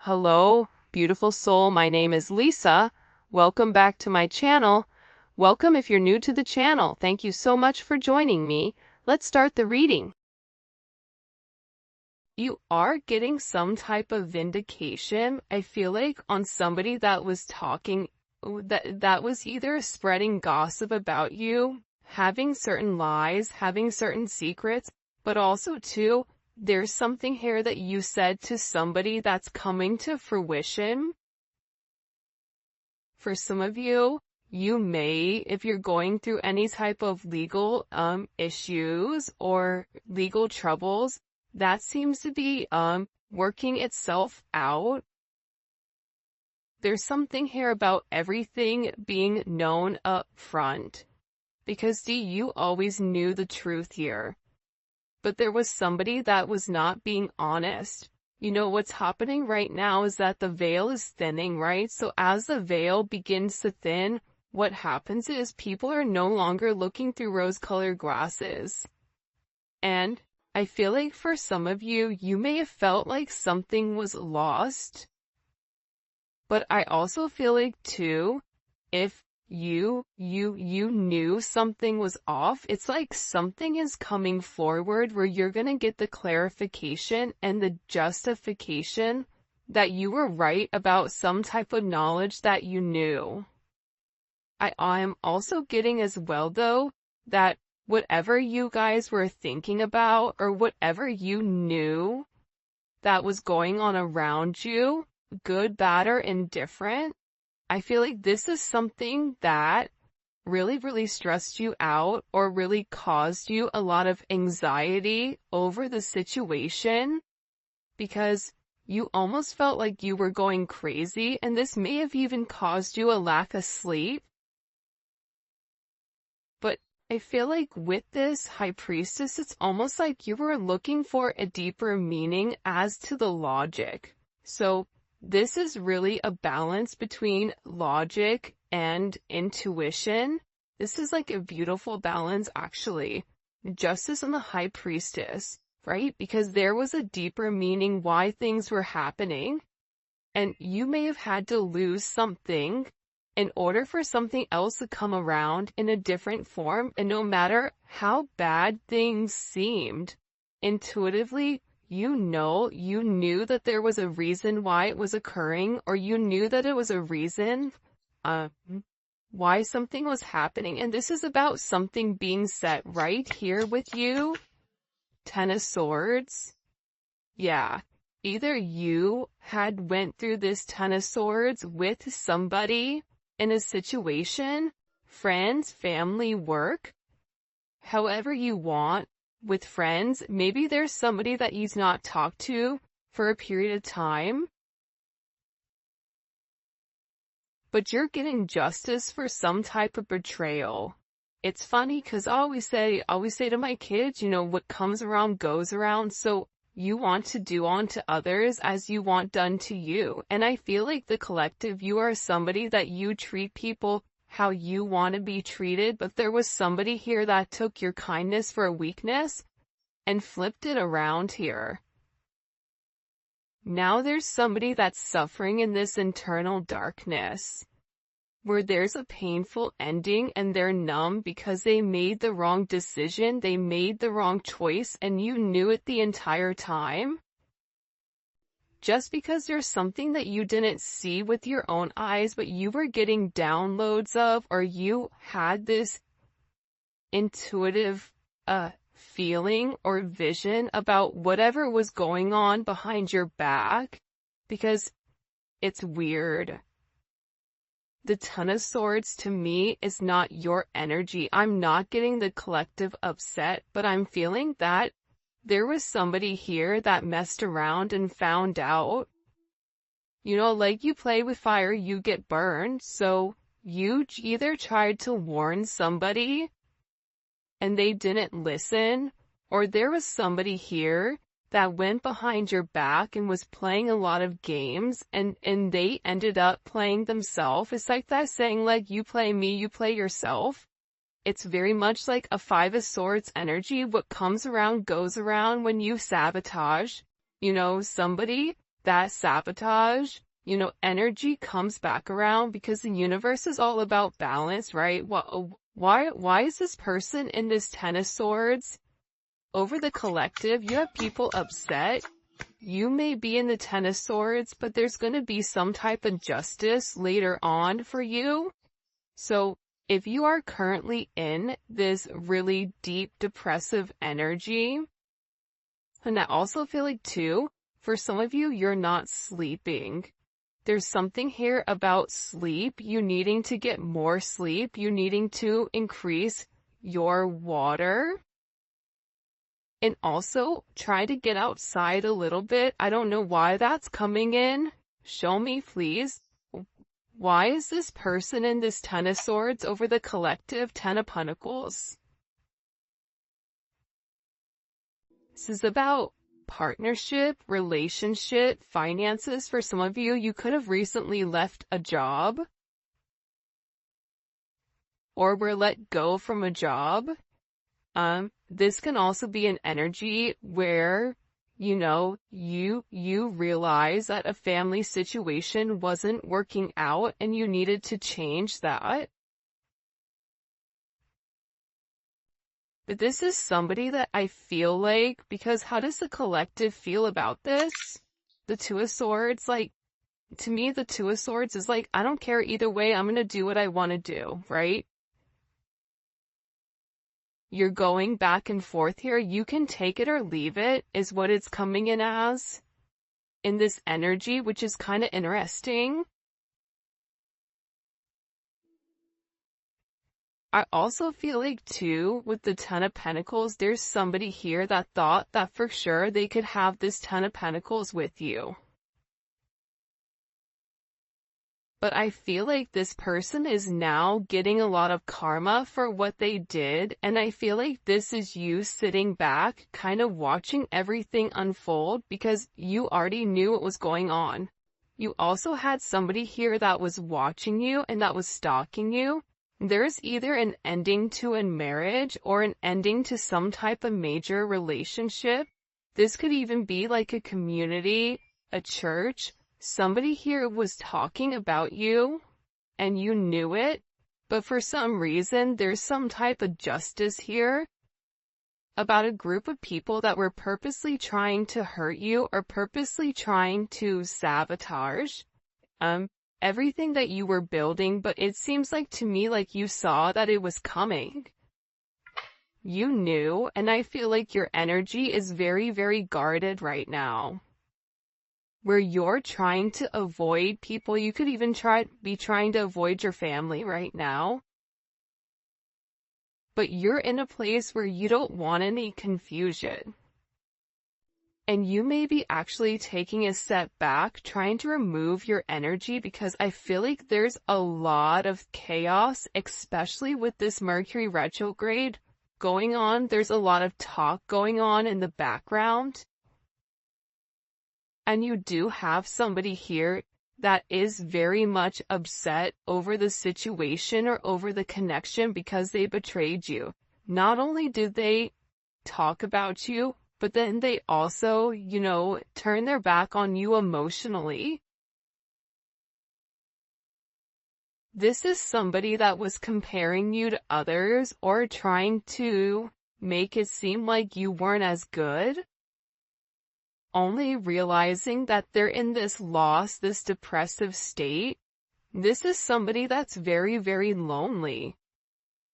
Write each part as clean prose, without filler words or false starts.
Hello, beautiful soul. My name is Lisa. Welcome back to my channel. Welcome if you're new to the channel. Thank you so much for joining me. Let's start the reading. You are getting some type of vindication, I feel like, on somebody that was talking, that was either spreading gossip about you, having certain lies, having certain secrets, but also too, there's something here that you said to somebody that's coming to fruition. For some of you, you may, if you're going through any type of legal issues or legal troubles, that seems to be working itself out. There's something here about everything being known up front. Because see, you always knew the truth here. But there was somebody that was not being honest. You know, what's happening right now is that the veil is thinning, right? So as the veil begins to thin, what happens is people are no longer looking through rose-colored glasses. And I feel like for some of you, you may have felt like something was lost. But I also feel like too, if you knew something was off, it's like something is coming forward where you're gonna get the clarification and the justification that you were right about some type of knowledge that you knew. I'm also getting as well though, that whatever you guys were thinking about or whatever you knew that was going on around you, good, bad, or indifferent, I feel like this is something that really stressed you out or really caused you a lot of anxiety over the situation because you almost felt like you were going crazy, and this may have even caused you a lack of sleep. But I feel like with this High Priestess, it's almost like you were looking for a deeper meaning as to the logic. So this is really a balance between logic and intuition. This is like a beautiful balance, actually. Justice and the High Priestess, right? Because there was a deeper meaning why things were happening. And you may have had to lose something in order for something else to come around in a different form. And no matter how bad things seemed, intuitively, you knew that there was a reason why it was occurring, or you knew that it was a reason why something was happening. And this is about something being set right here with you. Ten of Swords. Yeah. Either you had went through this Ten of Swords with somebody in a situation, friends, family, work, however you want. With friends, maybe there's somebody that you've not talked to for a period of time, but you're getting justice for some type of betrayal. It's funny because I always say to my kids, you know, what comes around goes around. So you want to do unto others as you want done to you. And I feel like the collective, you are somebody that you treat people how you want to be treated, but there was somebody here that took your kindness for a weakness and flipped it around here. Now there's somebody that's suffering in this internal darkness, where there's a painful ending and they're numb because they made the wrong decision, they made the wrong choice, and you knew it the entire time. Just because there's something that you didn't see with your own eyes, but you were getting downloads of, or you had this intuitive feeling or vision about whatever was going on behind your back, because it's weird. The Ten of Swords to me is not your energy. I'm not getting the collective upset, but I'm feeling that there was somebody here that messed around and found out. You know, like you play with fire, you get burned. So you either tried to warn somebody and they didn't listen, or there was somebody here that went behind your back and was playing a lot of games, and they ended up playing themselves. It's like that saying, like, you play me, you play yourself. It's very much like a Five of Swords energy. What comes around goes around when you sabotage, you know, somebody. that sabotage, energy comes back around because the universe is all about balance, right? Why is this person in this Ten of Swords? Over the collective, you have people upset. You may be in the Ten of Swords, but there's going to be some type of justice later on for you. So if you are currently in this really deep depressive energy, and I also feel like too, for some of you, you're not sleeping. There's something here about sleep, you needing to get more sleep, you needing to increase your water. And also, try to get outside a little bit. I don't know why that's coming in. Show me, please. Why is this person in this Ten of Swords over the collective Ten of Pentacles? This is about partnership, relationship, finances. For some of you, you could have recently left a job or were let go from a job. This can also be an energy where, you realize that a family situation wasn't working out and you needed to change that. But this is somebody that I feel like, because how does the collective feel about this? The Two of Swords, to me, the Two of Swords is I don't care either way, I'm gonna do what I want to do, right? You're going back and forth here. You can take it or leave it, is what it's coming in as. In this energy, which is kind of interesting. I also feel like too, with the Ten of Pentacles, there's somebody here that thought that for sure they could have this Ten of Pentacles with you. But I feel like this person is now getting a lot of karma for what they did, and I feel like this is you sitting back, kind of watching everything unfold because you already knew what was going on. You also had somebody here that was watching you and that was stalking you. There's either an ending to a marriage or an ending to some type of major relationship. This could even be like a community, a church. Somebody here was talking about you, and you knew it, but for some reason, there's some type of justice here about a group of people that were purposely trying to hurt you or purposely trying to sabotage everything that you were building, but it seems like to me like you saw that it was coming. You knew, and I feel like your energy is very, very guarded right now. Where you're trying to avoid people, you could even be trying to avoid your family right now. But you're in a place where you don't want any confusion. And you may be actually taking a step back, trying to remove your energy because I feel like there's a lot of chaos, especially with this Mercury retrograde going on. There's a lot of talk going on in the background. And you do have somebody here that is very much upset over the situation or over the connection because they betrayed you. Not only did they talk about you, but then they also, turn their back on you emotionally. This is somebody that was comparing you to others or trying to make it seem like you weren't as good. Only realizing that they're in this loss, this depressive state. This is somebody that's very, very lonely.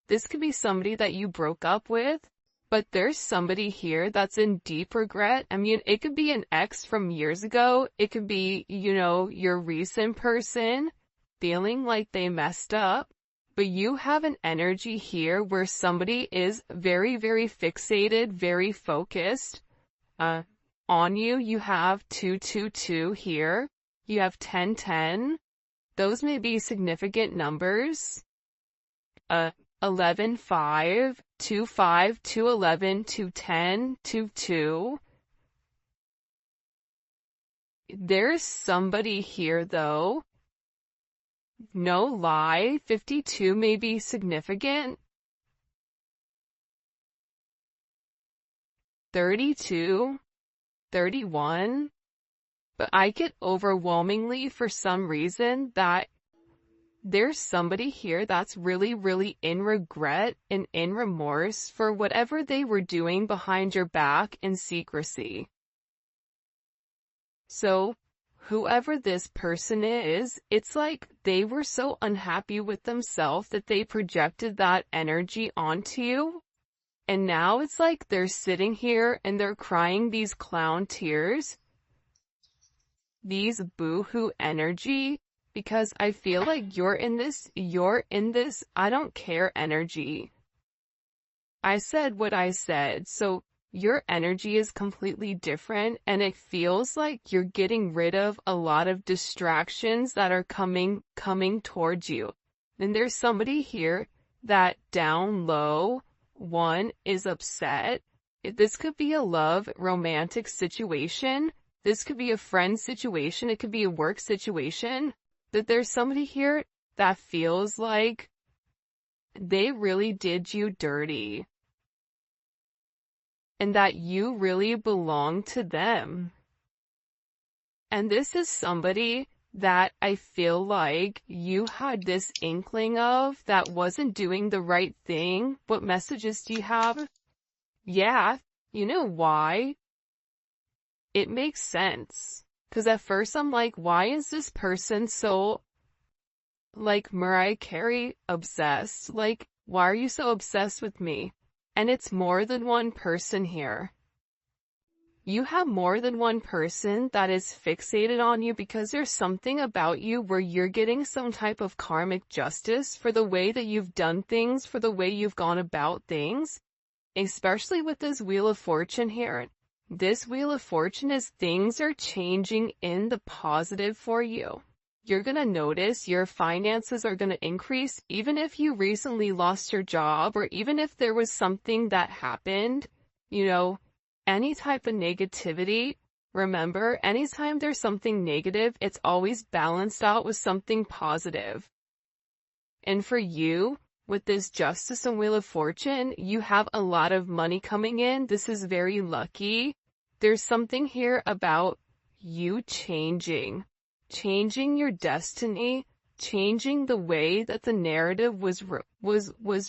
This could be somebody that you broke up with, but there's somebody here that's in deep regret. I mean, it could be an ex from years ago. It could be, your recent person feeling like they messed up. But you have an energy here where somebody is very, very fixated, very focused, on you. You have 222 here. You have 1010. Those may be significant numbers. 11, 5, 2, 5, 2, 11, 2, 10, 2, 2. There's somebody here though. No lie, 52 may be significant. 32. 31, But I get overwhelmingly for some reason that there's somebody here that's really, really in regret and in remorse for whatever they were doing behind your back in secrecy. So, whoever this person is, it's like they were so unhappy with themselves that they projected that energy onto you. And now it's like they're sitting here and they're crying these clown tears, these boo-hoo energy, because I feel like you're in this, I don't care energy. I said what I said, so your energy is completely different, and it feels like you're getting rid of a lot of distractions that are coming towards you. And there's somebody here that down low, one, is upset. This could be a love, romantic situation. This could be a friend situation. It could be a work situation. That there's somebody here that feels like they really did you dirty, and that you really belong to them. And this is somebody that I feel like you had this inkling of that wasn't doing the right thing. What messages do you have? Yeah, you know why? It makes sense. Because at first I'm like, why is this person so, like, Mariah Carey obsessed? Like, why are you so obsessed with me? And it's more than one person here. You have more than one person that is fixated on you because there's something about you where you're getting some type of karmic justice for the way that you've done things, for the way you've gone about things, especially with this Wheel of Fortune here. This Wheel of Fortune is things are changing in the positive for you. You're going to notice your finances are going to increase even if you recently lost your job, or even if there was something that happened, any type of negativity. Remember, anytime there's something negative, it's always balanced out with something positive. And for you, with this Justice and Wheel of Fortune, you have a lot of money coming in. This is very lucky. There's something here about you changing your destiny, changing the way that the narrative was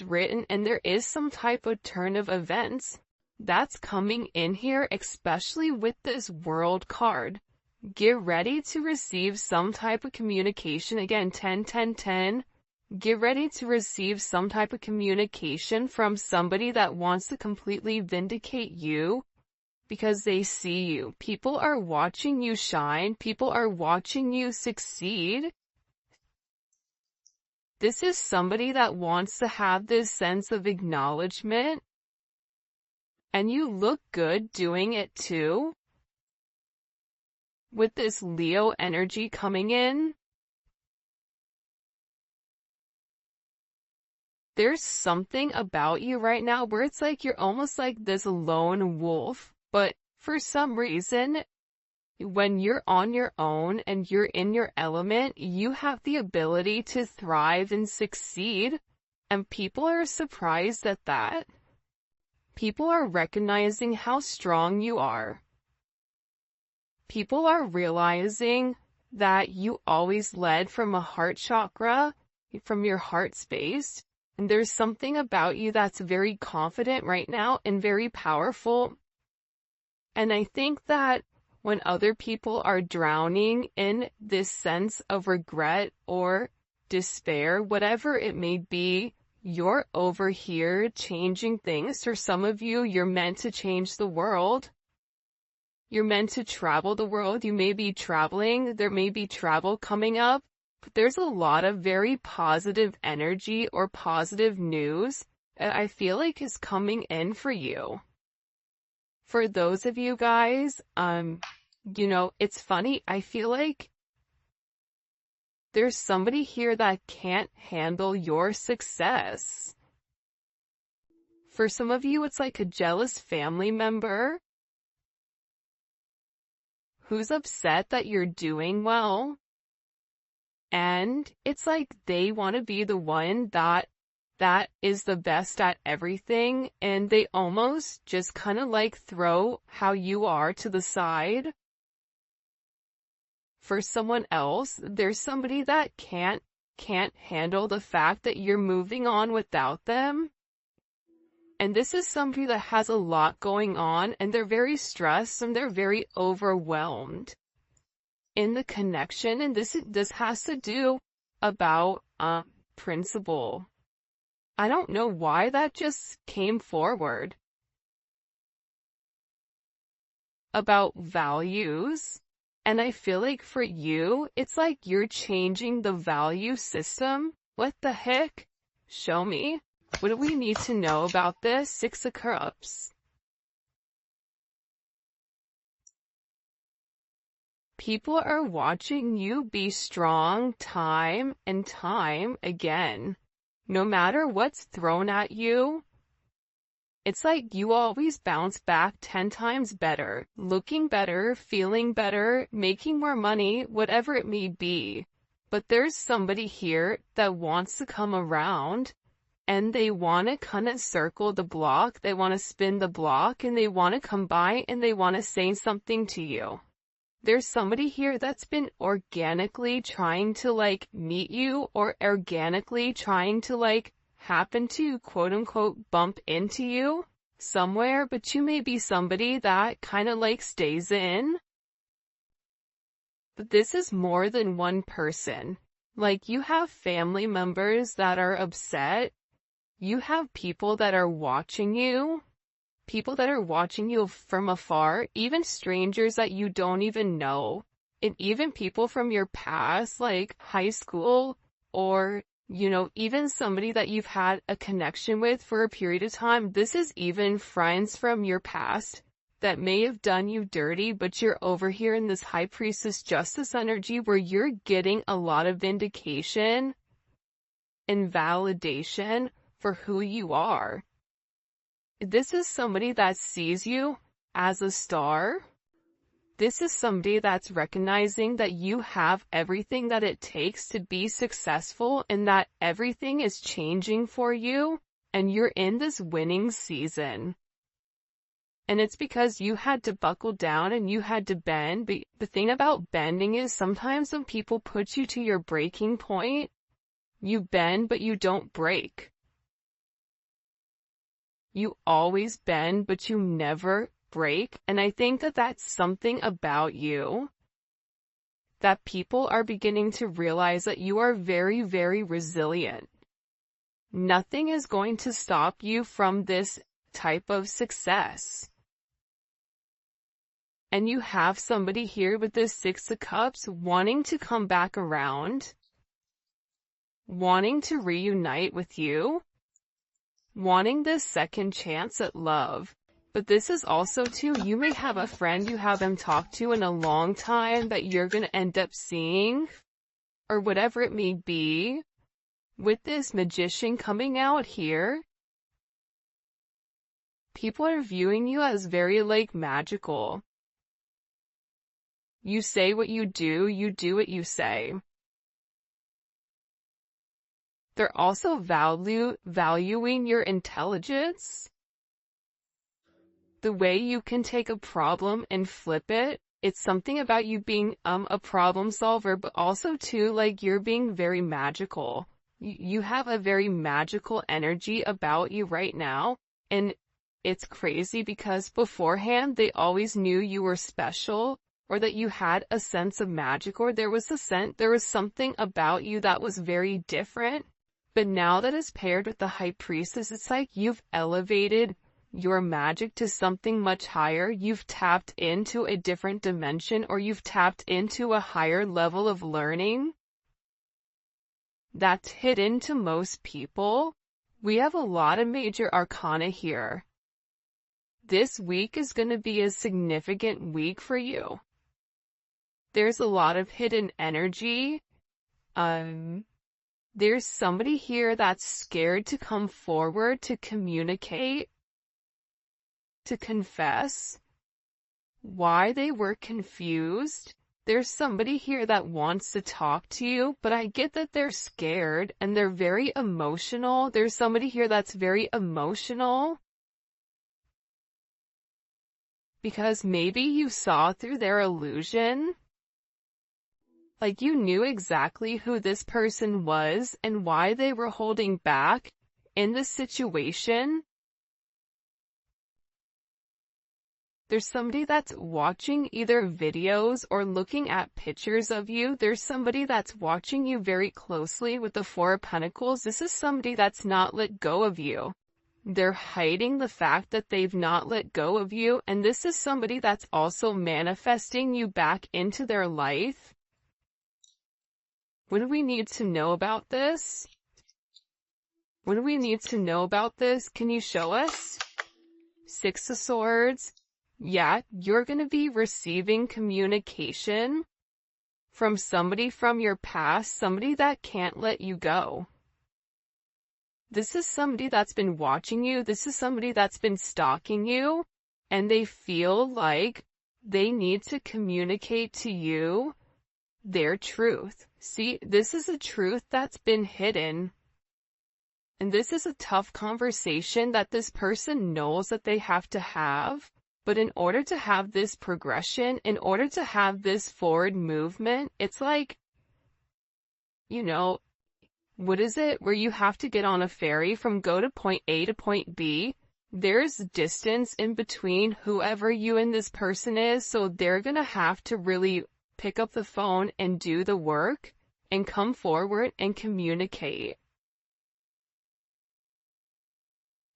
written, and there is some type of turn of events that's coming in here, especially with this World card. Get ready to receive some type of communication. Again, 10, 10, 10. Get ready to receive some type of communication from somebody that wants to completely vindicate you because they see you. People are watching you shine. People are watching you succeed. This is somebody that wants to have this sense of acknowledgement. And you look good doing it too. With this Leo energy coming in, there's something about you right now where it's like you're almost like this lone wolf, but for some reason, when you're on your own and you're in your element, you have the ability to thrive and succeed, and people are surprised at that. People are recognizing how strong you are. People are realizing that you always led from a heart chakra, from your heart space, and there's something about you that's very confident right now and very powerful. And I think that when other people are drowning in this sense of regret or despair, whatever it may be, you're over here changing things. For some of you, you're meant to change the world. You're meant to travel the world. You may be traveling. There may be travel coming up. But there's a lot of very positive energy or positive news that I feel like is coming in for you. For those of you guys, it's funny. I feel like there's somebody here that can't handle your success. For some of you, it's like a jealous family member who's upset that you're doing well. And it's like they want to be the one that is the best at everything, and they almost just kind of like throw how you are to the side. for someone else. There's somebody that can't handle the fact that you're moving on without them. And this is somebody that has a lot going on, and they're very stressed and they're very overwhelmed in the connection. And this has to do about principle. I don't know why that just came forward. About values. And I feel like for you, it's like you're changing the value system. What the heck? Show me. What do we need to know about this? Six of Cups. People are watching you be strong time and time again. No matter what's thrown at you, it's like you always bounce back 10 times better, looking better, feeling better, making more money, whatever it may be. But there's somebody here that wants to come around, and they want to kind of circle the block, they want to spin the block, and they want to come by and they want to say something to you. There's somebody here that's been organically trying to meet you, or organically trying to happen to quote unquote bump into you somewhere, but you may be somebody that kind of stays in. But this is more than one person. You have family members that are upset. You have people that are watching you. People that are watching you from afar, even strangers that you don't even know. And even people from your past, like high school, or, even somebody that you've had a connection with for a period of time. This is even friends from your past that may have done you dirty, but you're over here in this High Priestess Justice energy where you're getting a lot of vindication and validation for who you are. This is somebody that sees you as a star. This is somebody that's recognizing that you have everything that it takes to be successful, and that everything is changing for you, and you're in this winning season. And it's because you had to buckle down and you had to bend. But the thing about bending is sometimes when people put you to your breaking point, you bend but you don't break. You always bend, but you never break. And I think that that's something about you that people are beginning to realize, that you are very, very resilient. Nothing is going to stop you from this type of success. And you have somebody here with this Six of Cups wanting to come back around, wanting to reunite with you, wanting this second chance at love. But this is also too, you may have a friend you haven't talked to in a long time that you're going to end up seeing, or whatever it may be. With this Magician coming out here, people are viewing you as very magical. You say what you do what you say. They're also valuing your intelligence. The way you can take a problem and flip it. It's something about you being a problem solver, but also too, you're being very magical. You have a very magical energy about you right now. And it's crazy because beforehand, they always knew you were special, or that you had a sense of magic, or there was something about you that was very different. But now that is paired with the High Priestess, it's like you've elevated your magic to something much higher. You've tapped into a different dimension, or you've tapped into a higher level of learning that's hidden to most people. We have a lot of major arcana here. This week is going to be a significant week for you. There's a lot of hidden energy. There's somebody here that's scared to come forward, to communicate, to confess why they were confused. There's somebody here that wants to talk to you, but I get that they're scared and they're very emotional. There's somebody here that's very emotional because maybe you saw through their illusion. Like you knew exactly who this person was and why they were holding back in this situation. There's somebody that's watching either videos or looking at pictures of you. There's somebody that's watching you very closely with the Four of Pentacles. This is somebody that's not let go of you. They're hiding the fact that they've not let go of you. And this is somebody that's also manifesting you back into their life. What do we need to know about this? What do we need to know about this? Can you show us? Six of Swords. Yeah, you're going to be receiving communication from somebody from your past, somebody that can't let you go. This is somebody that's been watching you. This is somebody that's been stalking you, and they feel like they need to communicate to you their truth. See, this is a truth that's been hidden. And this is a tough conversation that this person knows that they have to have. But in order to have this progression, in order to have this forward movement, it's like, you know, what is it? Where you have to get on a ferry from go to point A to point B. There's distance in between whoever you and this person is, so they're gonna have to really pick up the phone and do the work and come forward and communicate.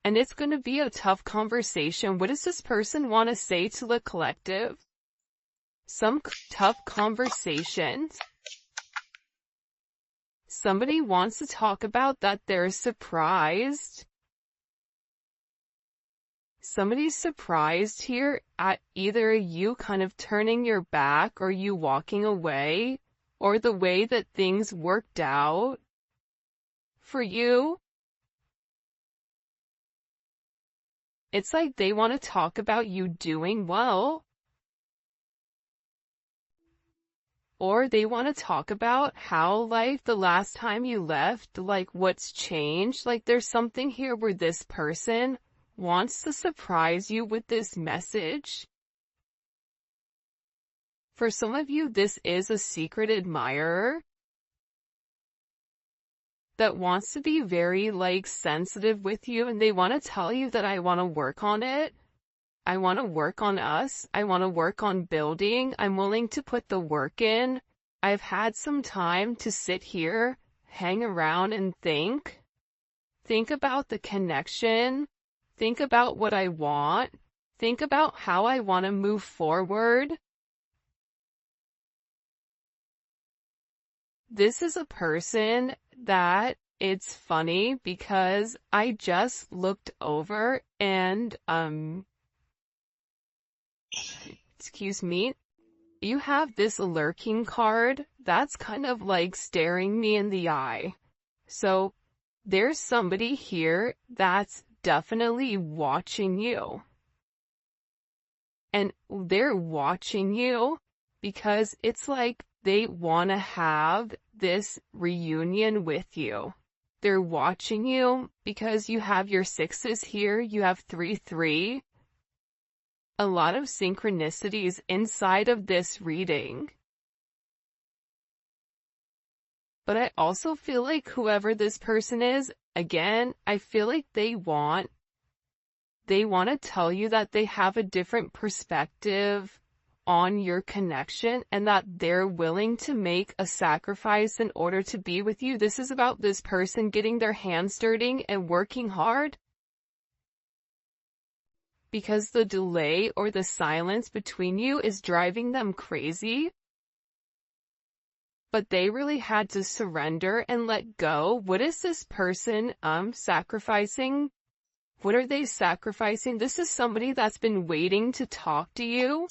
And it's going to be a tough conversation. What does this person want to say to the collective? Some tough conversations. Somebody wants to talk about that they're surprised. Somebody's surprised here at either you kind of turning your back or you walking away, or the way that things worked out for you. It's like they want to talk about you doing well. Or they want to talk about how, like, the last time you left, like, what's changed. Like, there's something here where this person wants to surprise you with this message. For some of you, this is a secret admirer that wants to be very, like, sensitive with you, and they want to tell you that I want to work on it. I want to work on us. I want to work on building. I'm willing to put the work in. I've had some time to sit here, hang around and think. Think about the connection. Think about what I want. Think about how I want to move forward. This is a person that it's funny because I just looked over and, excuse me, you have this lurking card that's kind of like staring me in the eye. So there's somebody here that's definitely watching you. And they're watching you because it's like they want to have this reunion with you. They're watching you because you have your sixes here, you have 3-3. A lot of synchronicities inside of this reading. But I also feel like whoever this person is, again, I feel like they want to tell you that they have a different perspective on your connection and that they're willing to make a sacrifice in order to be with you. This is about this person getting their hands dirty and working hard. Because the delay or the silence between you is driving them crazy. But they really had to surrender and let go. What is this person sacrificing? What are they sacrificing? This is somebody that's been waiting to talk to you.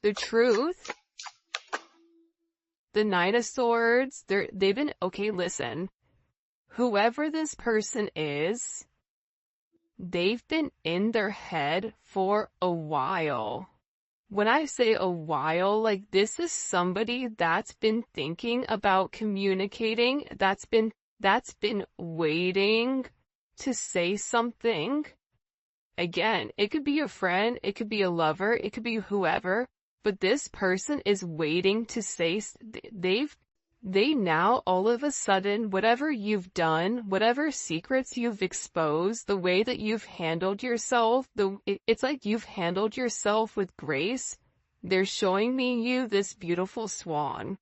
The truth. The Knight of Swords. They've been, okay, listen. Whoever this person is, they've been in their head for a while. When I say a while, like this is somebody that's been thinking about communicating, that's been waiting to say something. Again, it could be a friend, it could be a lover, it could be whoever, but this person is waiting to say, they now all of a sudden, whatever you've done, whatever secrets you've exposed, the way that you've handled yourself, it's like you've handled yourself with grace. They're showing me you this beautiful swan.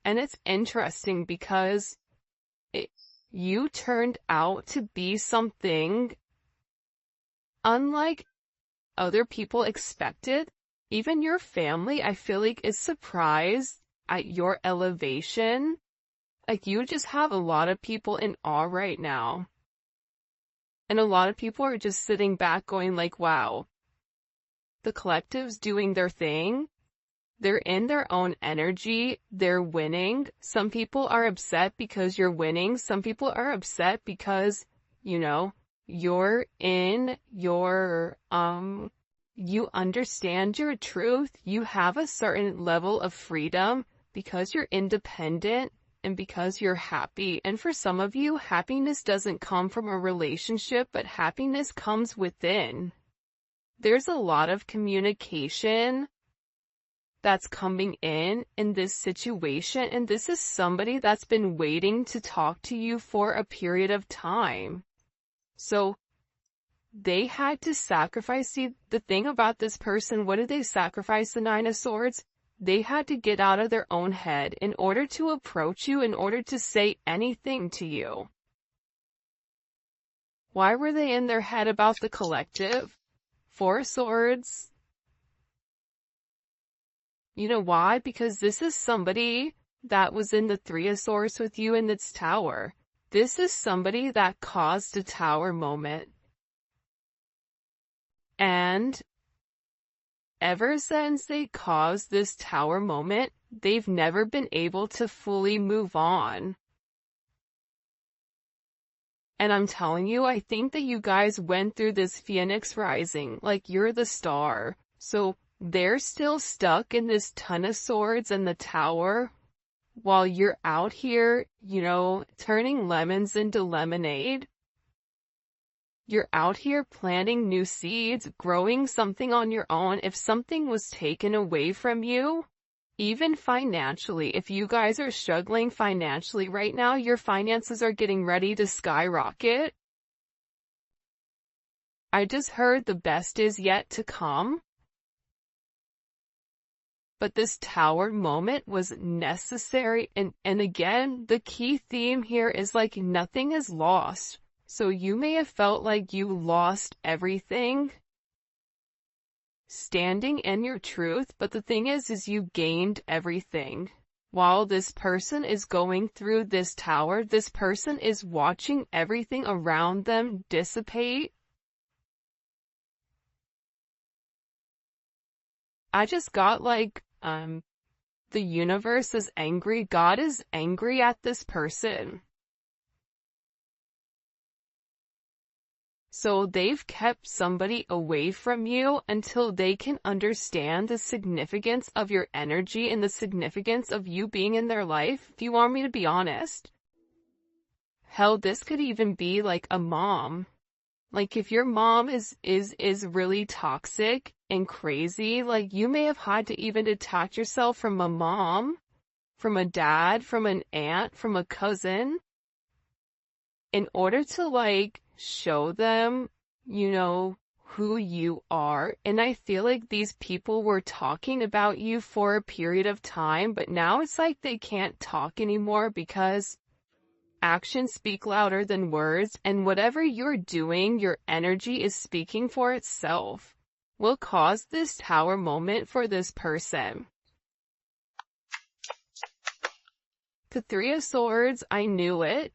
And it's interesting because you turned out to be something unlike other people expected. Even your family, I feel like, is surprised at your elevation. Like, you just have a lot of people in awe right now. And a lot of people are just sitting back going like, wow, the collective's doing their thing. They're in their own energy. They're winning. Some people are upset because you're winning. Some people are upset because, you're in your, you understand your truth. You have a certain level of freedom because you're independent and because you're happy. And for some of you, happiness doesn't come from a relationship, but happiness comes within. There's a lot of communication that's coming in this situation, and this is somebody that's been waiting to talk to you for a period of time. So they had to sacrifice. See, the thing about this person, what did they sacrifice? The Nine of Swords? They had to get out of their own head in order to approach you, in order to say anything to you. Why were they in their head about the collective? Four of Swords. You know why? Because this is somebody that was in the Three of Swords with you in its tower. This is somebody that caused a tower moment. And ever since they caused this tower moment, they've never been able to fully move on. And I'm telling you, I think that you guys went through this Phoenix rising, like you're the star. So they're still stuck in this Ton of Swords and the tower, while you're out here, turning lemons into lemonade. You're out here planting new seeds, growing something on your own. If something was taken away from you, even financially, if you guys are struggling financially right now, your finances are getting ready to skyrocket. I just heard the best is yet to come. But this tower moment was necessary, and again, the key theme here is like nothing is lost. So you may have felt like you lost everything standing in your truth, but the thing is you gained everything. While this person is going through this tower, this person is watching everything around them dissipate. I just got like, the universe is angry. God is angry at this person. So they've kept somebody away from you until they can understand the significance of your energy and the significance of you being in their life. If you want me to be honest, hell, this could even be like a mom. Like if your mom is really toxic and crazy, like you may have had to even detach yourself from a mom, from a dad, from an aunt, from a cousin, in order to like show them, who you are. And I feel like these people were talking about you for a period of time, but now it's like they can't talk anymore because actions speak louder than words, and whatever you're doing, your energy is speaking for itself. Will cause this tower moment for this person. The Three of Swords, I knew it.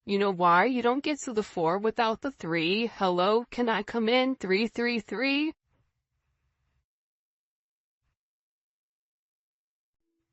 You know why? You don't get to the 4 without the 3. Hello, can I come in? 333.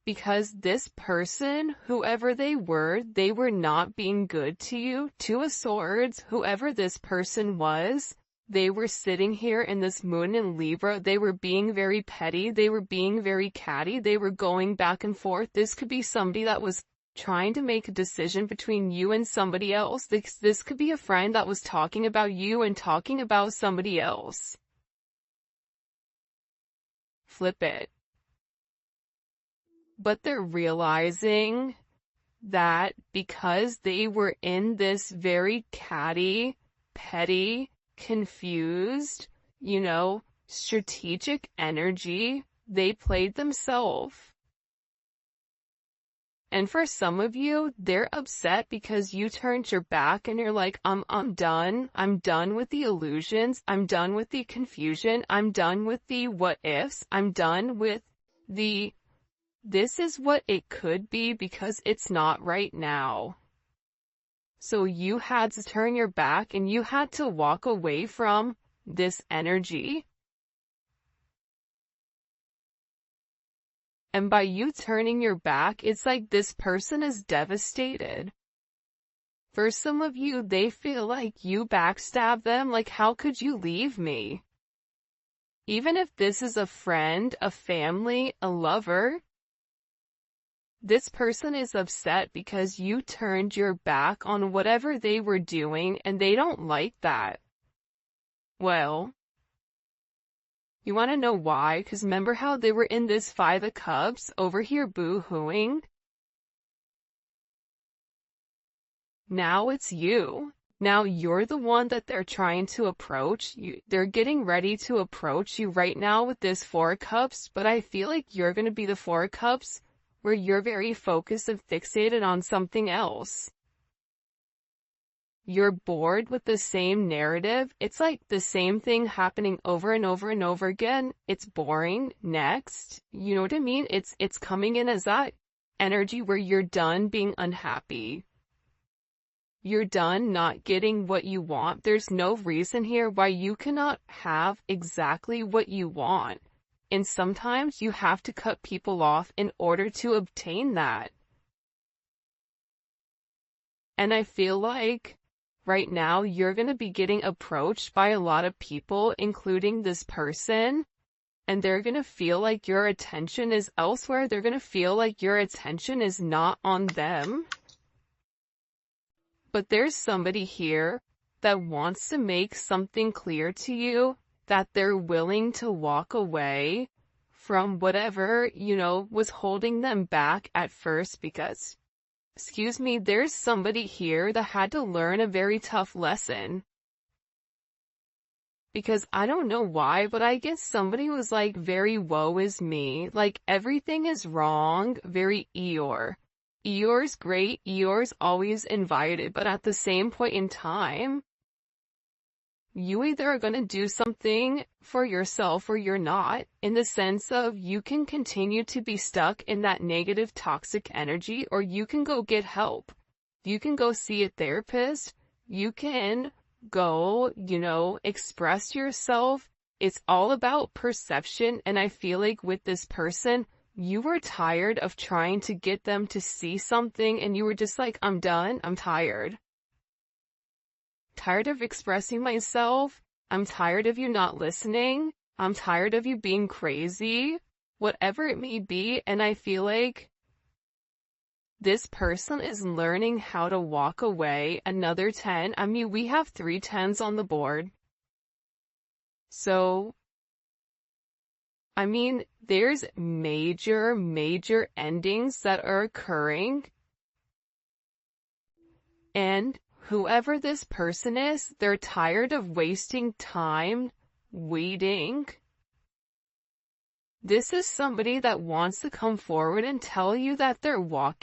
Because this person, whoever they were not being good to you. 2 of Swords, whoever this person was, they were sitting here in this moon in Libra. They were being very petty. They were being very catty. They were going back and forth. This could be somebody that was trying to make a decision between you and somebody else. This could be a friend that was talking about you and talking about somebody else. flip it. But they're realizing that because they were in this very catty, petty, confused, strategic energy, they played themselves. And for some of you, they're upset because you turned your back and you're like, I'm done. I'm done with the illusions. I'm done with the confusion. I'm done with the what ifs. I'm done with the this is what it could be because it's not right now. So you had to turn your back and you had to walk away from this energy. And by you turning your back, it's like this person is devastated. For some of you, they feel like you backstab them, like how could you leave me? Even if this is a friend, a family, a lover, this person is upset because you turned your back on whatever they were doing and they don't like that. Well, you want to know why? Because remember how they were in this Five of Cups over here boo-hooing? Now it's you. Now you're the one that they're trying to approach. They're getting ready to approach you right now with this Four of Cups, but I feel like you're going to be the Four of Cups where you're very focused and fixated on something else. You're bored with the same narrative. It's like the same thing happening over and over and over again. It's boring. Next. You know what I mean? It's coming in as that energy where you're done being unhappy. You're done not getting what you want. There's no reason here why you cannot have exactly what you want. And sometimes you have to cut people off in order to obtain that. And I feel like right now you're going to be getting approached by a lot of people, including this person, and they're going to feel like your attention is elsewhere. They're going to feel like your attention is not on them. But there's somebody here that wants to make something clear to you, that they're willing to walk away from whatever, was holding them back at first because, there's somebody here that had to learn a very tough lesson. Because I don't know why, but I guess somebody was like very woe is me, like everything is wrong, very Eeyore. Eeyore's great, Eeyore's always invited, but at the same point in time, you either are going to do something for yourself or you're not, in the sense of you can continue to be stuck in that negative toxic energy, or you can go get help. You can go see a therapist. You can go, express yourself. It's all about perception, and I feel like with this person, you were tired of trying to get them to see something, and you were just like, I'm done, I'm tired. Tired of expressing myself. I'm tired of you not listening. I'm tired of you being crazy. Whatever it may be, and I feel like this person is learning how to walk away. Another 10. I mean, we have 3 10s on the board. So, I mean, there's major endings that are occurring. And whoever this person is, they're tired of wasting time waiting. This is somebody that wants to come forward and tell you that they're walking